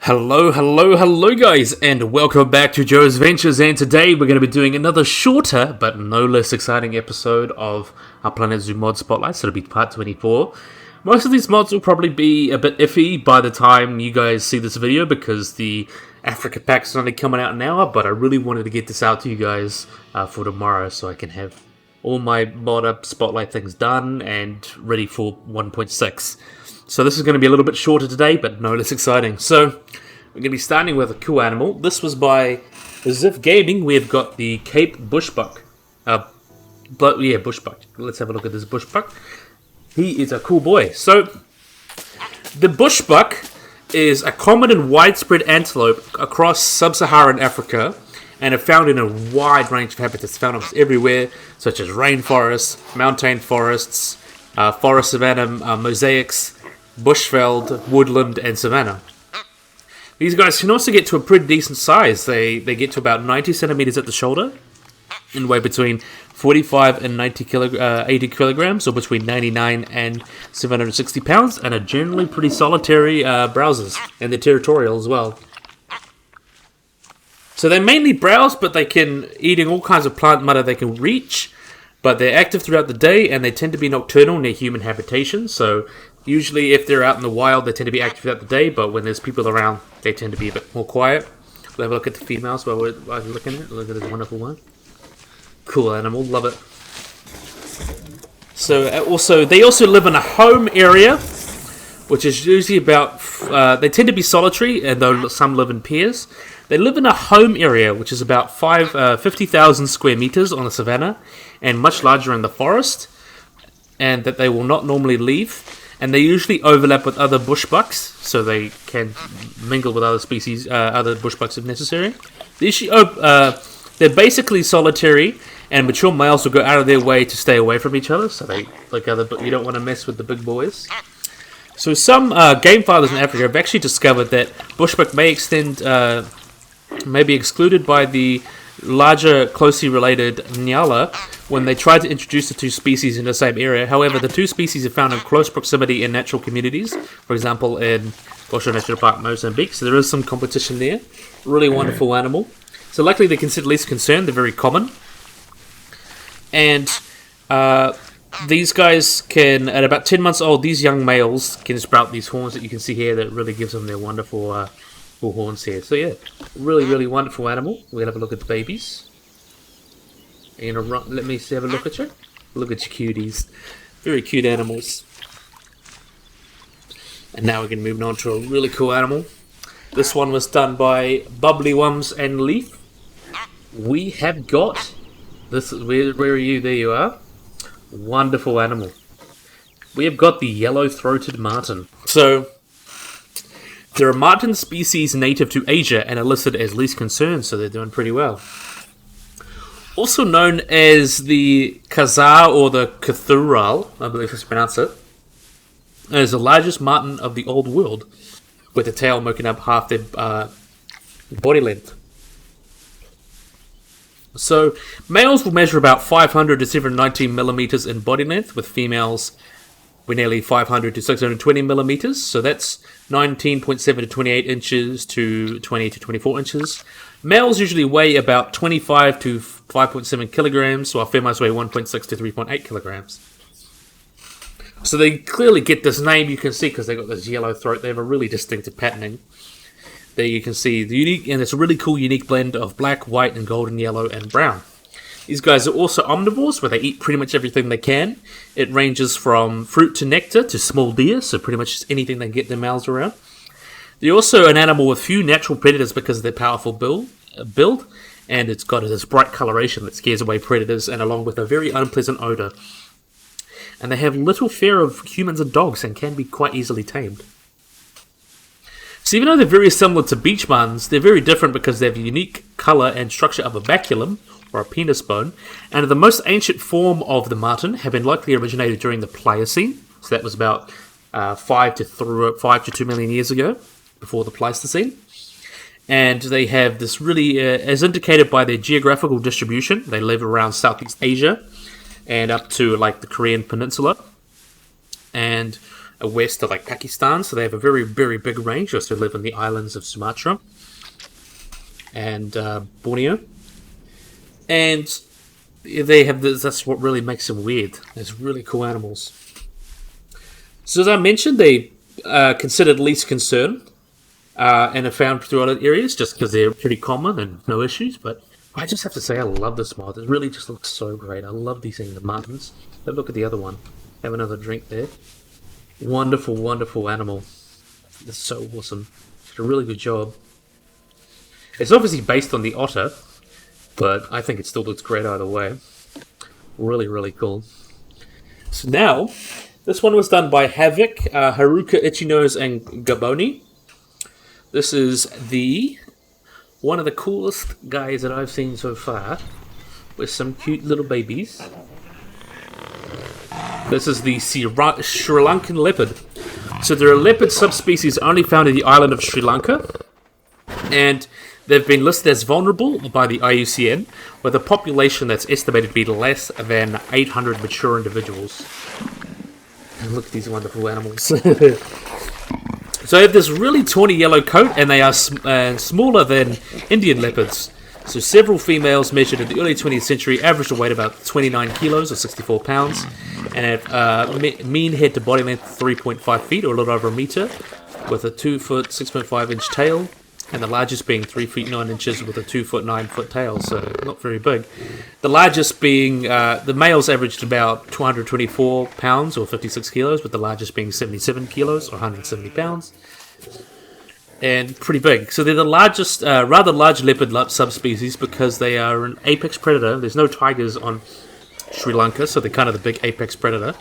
Hello guys, and welcome back to Joe's Ventures, and today we're going to be doing another shorter, but no less exciting episode of our Planet Zoo mod spotlight, so it'll be part 24. Most of these mods will probably be a bit iffy by the time you guys see this video, because the Africa pack's only coming out an hour, but I really wanted to get this out to you guys for tomorrow, so I can have all my mod up spotlight things done and ready for 1.6. So this is going to be a little bit shorter today, but no less exciting. So we're going to be starting with a cool animal. This was by Ziff Gaming. We've got the Cape Bushbuck. Bushbuck. Let's have a look at this Bushbuck. He is a cool boy. So the Bushbuck is a common and widespread antelope across sub-Saharan Africa, and are found in a wide range of habitats, found almost everywhere, such as rainforests, montane forests, forest savanna mosaics, bushveld, woodland, and savanna. These guys can also get to a pretty decent size. They get to about 90 centimeters at the shoulder and weigh between 45 and 80 kilograms, or between 99 and 760 pounds, and are generally pretty solitary browsers, and they're territorial as well. So they mainly browse, but they can, eating all kinds of plant matter they can reach, but they're active throughout the day, and they tend to be nocturnal near human habitation. So usually if they're out in the wild, they tend to be active throughout the day, but when there's people around, they tend to be a bit more quiet. We'll have a look at the females while we're looking at it. Look at this wonderful one. Cool animal, love it. So they also live in a home area, which is usually about, they tend to be solitary, and though some live in pairs. They live in a home area, which is about 50,000 square meters on the savanna, and much larger in the forest, and that they will not normally leave. And they usually overlap with other bushbucks, so they can mingle with other species, other bushbucks if necessary. They're basically solitary, and mature males will go out of their way to stay away from each other, so you don't want to mess with the big boys. So some game fathers in Africa have actually discovered that bushbuck may be excluded by the larger, closely related Nyala when they tried to introduce the two species in the same area. However, the two species are found in close proximity in natural communities, for example in Gosho National Park, Mozambique, so there is some competition there. Really wonderful animal. So luckily they're considered least concern, they're very common. And these guys can, at about 10 months old, these young males can sprout these horns that you can see here that really gives them their wonderful horns here. So yeah, really wonderful animal. We're gonna have a look at the babies. Let me have a look at you. Look at your cuties. Very cute animals. And now we're gonna move on to a really cool animal. This one was done by Bubbly Wums and Leaf. We have got this. Where are you? There you are. Wonderful animal. We have got the yellow-throated marten. So they're a marten species native to Asia and are listed as least concern, so they're doing pretty well. Also known as the Khazar or the Cathural, I believe that's pronounced it, is the largest marten of the old world, with the tail making up half their body length. So males will measure about 500 to 719 millimeters in body length, with females we're nearly 500 to 620 millimeters, so that's 19.7 to 28 inches to 20 to 24 inches. Males usually weigh about 25 to 5.7 kilograms, while females weigh 1.6 to 3.8 kilograms. So they clearly get this name, you can see, because they've got this yellow throat. They have a really distinctive patterning. There you can see the unique, and it's a really cool unique blend of black, white, and golden yellow and brown. These guys are also omnivores, where they eat pretty much everything they can. It ranges from fruit to nectar to small deer, so pretty much just anything they can get their mouths around. They're also an animal with few natural predators because of their powerful build, and it's got this bright coloration that scares away predators, and along with a very unpleasant odor. And they have little fear of humans and dogs and can be quite easily tamed. So even though they're very similar to beach martens, they're very different because they have a unique color and structure of a baculum, or a penis bone, and the most ancient form of the marten have been likely originated during the Pliocene, so that was about 5 to 2 million years ago, before the Pleistocene. And they have this really, as indicated by their geographical distribution, they live around Southeast Asia and up to like the Korean Peninsula. And west of like Pakistan, so they have a very, very big range. They also live in the islands of Sumatra and Borneo. And they have this, that's what really makes them weird. They're really cool animals. So as I mentioned, they are considered least concern and are found throughout other areas just because they're pretty common and no issues. But I just have to say I love this moth. It really just looks so great. I love these things, the martins. But look at the other one. Have another drink there. Wonderful, wonderful animal. It's so awesome. Did a really good job. It's obviously based on the otter, but I think it still looks great either way. Really, really cool. So now, this one was done by Havoc, Haruka, Itchinose, and Gaboni. This is one of the coolest guys that I've seen so far, with some cute little babies. This is the Sri Lankan Leopard. So they're a leopard subspecies only found in the island of Sri Lanka, and they've been listed as vulnerable by the IUCN, with a population that's estimated to be less than 800 mature individuals. And look at these wonderful animals. So they have this really tawny yellow coat, and they are smaller than Indian leopards. So several females measured in the early 20th century averaged a weight about 29 kilos or 64 pounds, and have mean head to body length 3.5 feet or a little over a meter, with a 2 foot 6.5 inch tail, and the largest being 3 feet 9 inches with a 2 foot 9 foot tail, so not very big. The largest being, the males averaged about 224 pounds or 56 kilos, with the largest being 77 kilos or 170 pounds. And pretty big. So they're the largest, rather large leopard subspecies because they are an apex predator. There's no tigers on Sri Lanka, so they're kind of the big apex predator.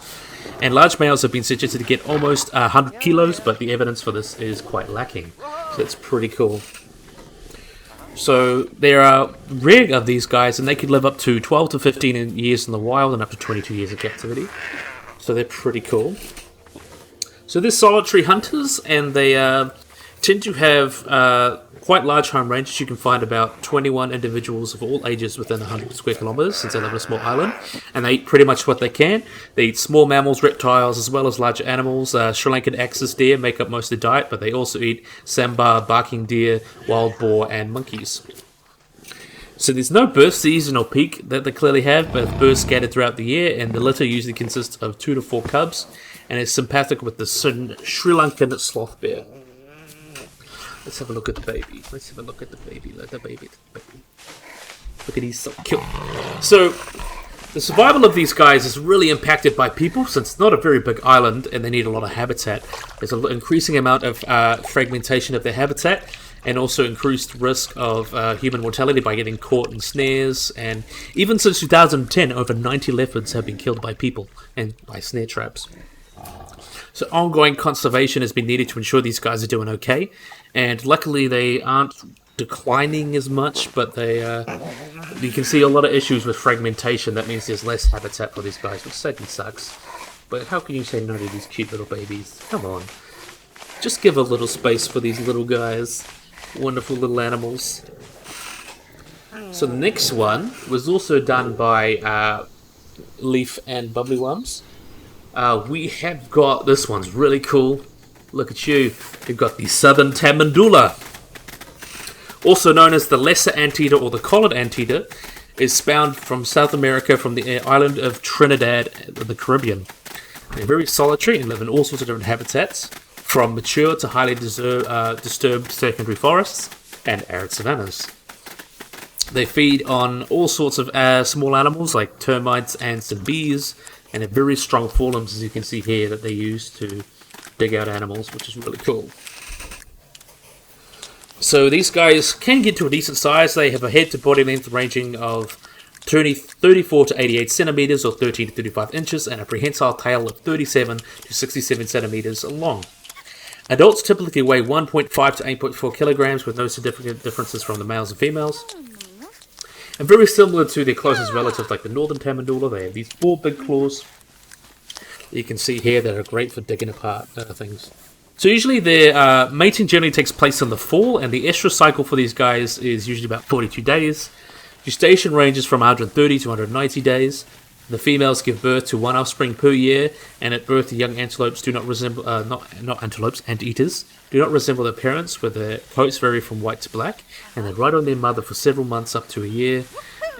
And large males have been suggested to get almost 100 kilos, but the evidence for this is quite lacking. So it's pretty cool. So there are rare of these guys, and they could live up to 12 to 15 years in the wild and up to 22 years of captivity. So they're pretty cool. So they're solitary hunters, and they tend to have quite large home ranges. You can find about 21 individuals of all ages within 100 square kilometers, since they live on a small island, and they eat pretty much what they can. They eat small mammals, reptiles, as well as larger animals. Sri Lankan axis deer make up most of their diet, but they also eat sambar, barking deer, wild boar, and monkeys. So there's no birth season or peak that they clearly have, but birds scattered throughout the year, and the litter usually consists of 2 to 4 cubs, and is sympathetic with the Sri Lankan sloth bear. Let's have a look at the baby. Let's have a look at the baby. Look at he's so cute. So, the survival of these guys is really impacted by people, since it's not a very big island and they need a lot of habitat. There's an increasing amount of fragmentation of their habitat, and also increased risk of human mortality by getting caught in snares. And even since 2010, over 90 leopards have been killed by people and by snare traps. So ongoing conservation has been needed to ensure these guys are doing okay. And luckily they aren't declining as much, but they you can see a lot of issues with fragmentation. That means there's less habitat for these guys, which sadly sucks. But how can you say no to these cute little babies? Come on. Just give a little space for these little guys. Wonderful little animals. So the next one was also done by Leaf and Bubbly Worms. We have got, this one's really cool. Look at you. We've got the southern Tamandulla. Also known as the lesser anteater or the collared anteater, is found from South America, from the island of Trinidad in the Caribbean. They're very solitary and live in all sorts of different habitats, from mature to highly disturbed secondary forests and arid savannas. They feed on all sorts of small animals like termites, ants, and bees, and have very strong forelimbs, as you can see here, that they use to dig out animals, which is really cool. So these guys can get to a decent size. They have a head to body length ranging of 34 to 88 centimeters or 13 to 35 inches, and a prehensile tail of 37 to 67 centimeters long. Adults typically weigh 1.5 to 8.4 kilograms, with no significant differences from the males and females. And very similar to their closest relatives like the northern Tamandulla, they have these 4 big claws you can see here that are great for digging apart things. So usually their mating generally takes place in the fall, and the estrus cycle for these guys is usually about 42 days. Gestation ranges from 130 to 190 days. The females give birth to one offspring per year, and at birth the young antelopes do not resemble not antelopes, anteaters do not resemble their parents, where their coats vary from white to black, and they ride on their mother for several months up to a year,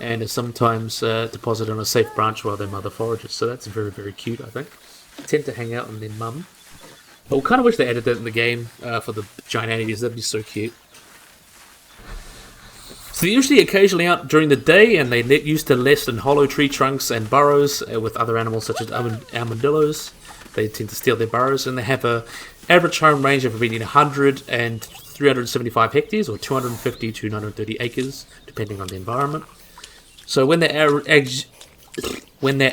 and are sometimes deposited on a safe branch while their mother forages. So that's very, very cute, I think. They tend to hang out on their mum. I kind of wish they added that in the game for the giant anteaters. That'd be so cute. So they're usually occasionally out during the day, and they used to nest in hollow tree trunks and burrows with other animals such as armadillos. They tend to steal their burrows, and they have a average home range of between 100 and 375 hectares, or 250 to 930 acres, depending on the environment. So when they're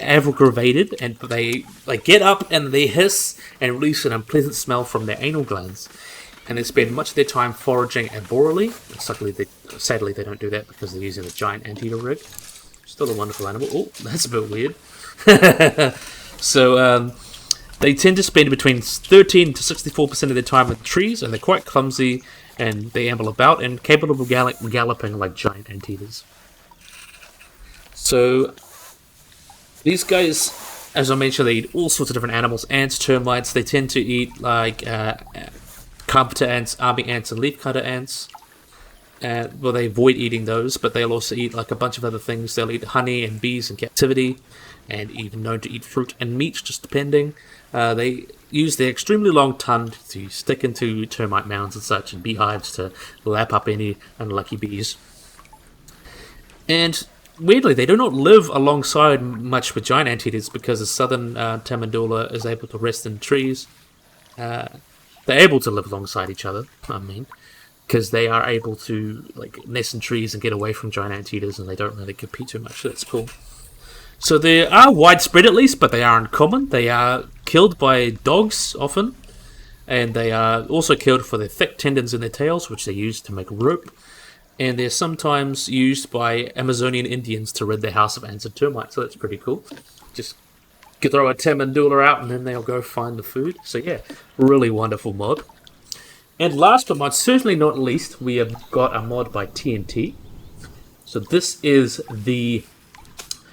aggravated, and they get up and they hiss and release an unpleasant smell from their anal glands. And they spend much of their time foraging arborally. Sadly, they don't do that because they're using a giant anteater rig. Still a wonderful animal. Oh, that's a bit weird. So they tend to spend between 13 to 64% of their time in trees, and they're quite clumsy, and they amble about and capable of galloping like giant anteaters. So these guys, as I mentioned, they eat all sorts of different animals: ants, termites. They tend to eat like carpenter ants, army ants, and leafcutter ants. Well, they avoid eating those, but they'll also eat like a bunch of other things. They'll eat honey and bees in captivity, and even known to eat fruit and meat, just depending. They use their extremely long tongue to stick into termite mounds and such, and beehives to lap up any unlucky bees. And weirdly, they do not live alongside much with giant anteaters because the southern Tamandulla is able to rest in trees. They're able to live alongside each other, because they are able to nest in trees and get away from giant anteaters, and they don't really compete too much, so that's cool. So they are widespread at least, but they are uncommon. They are killed by dogs often, and they are also killed for their thick tendons in their tails, which they use to make rope, and they're sometimes used by Amazonian Indians to rid their house of ants and termites, so that's pretty cool. Just throw a Tamandulla out and then they'll go find the food. So yeah, really wonderful mod. And last but certainly not least, we have got a mod by TNT. So this is the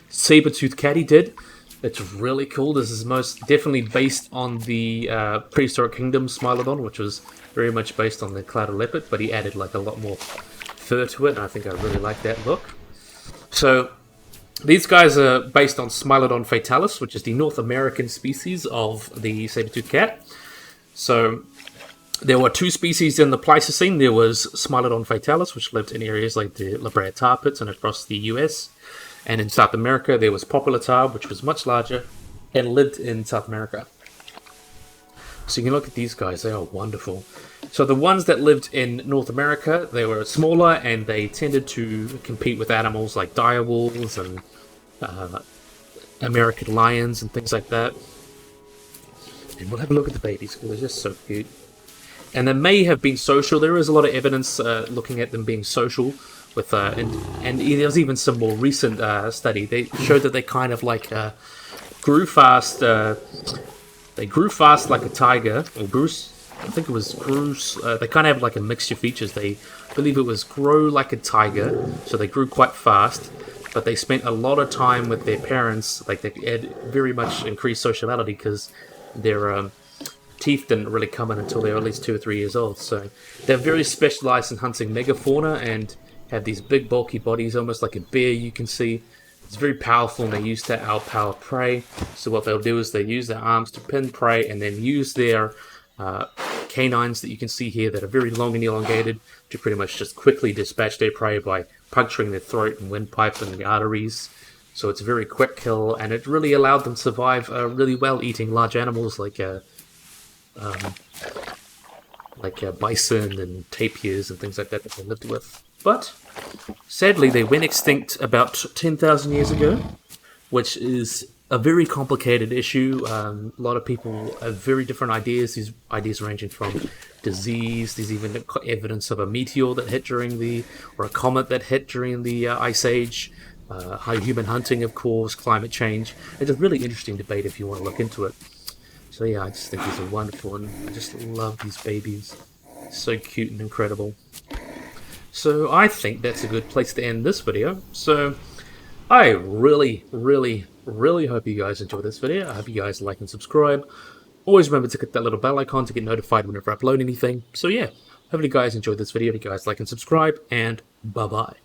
Sabertooth Cat he did. It's really cool. This is most definitely based on the Prehistoric Kingdom Smilodon, which was very much based on the Lankan Leopard, but he added a lot more fur to it, and I think I really like that look. So these guys are based on Smilodon fatalis, which is the North American species of the Sabertooth Cat. So there were two species in the Pleistocene. There was Smilodon fatalis, which lived in areas like the La Brea tar pits and across the US. And in South America, there was Popular tar, which was much larger and lived in South America. So you can look at these guys. They are wonderful. So the ones that lived in North America, they were smaller, and they tended to compete with animals like direwolves and American lions and things like that. And we'll have a look at the babies, because they're just so cute. And they may have been social. There is a lot of evidence looking at them being social. With and there's even some more recent study. They showed that they kind of grew fast. They grew fast like a tiger, or Bruce. I think it was Bruce. They kind of have a mixture features. They believe it was grow like a tiger, so they grew quite fast. But they spent a lot of time with their parents. They had very much increased sociality because their teeth didn't really come in until they were at least 2 or 3 years old. So they're very specialized in hunting megafauna and have these big bulky bodies, almost like a bear you can see. It's very powerful, and they use to outpower prey. So what they'll do is they use their arms to pin prey, and then use their canines that you can see here that are very long and elongated to pretty much just quickly dispatch their prey by puncturing their throat and windpipe and the arteries. So it's a very quick kill, and it really allowed them to survive really well eating large animals like bison and tapirs and things like that they lived with. But sadly, they went extinct about 10,000 years ago, which is a very complicated issue. A lot of people have very different ideas. These ideas ranging from disease. There's even evidence of a meteor that hit or a comet that hit during the Ice Age. Human hunting, of course, climate change. It's a really interesting debate if you want to look into it. So yeah, I just think these are wonderful, and I just love these babies. So cute and incredible. So I think that's a good place to end this video. So I really, really really hope you guys enjoyed this video. I hope you guys like and subscribe. Always remember to click that little bell icon to get notified whenever I upload anything. So yeah, hopefully you guys enjoyed this video. If you guys like and subscribe, and bye-bye.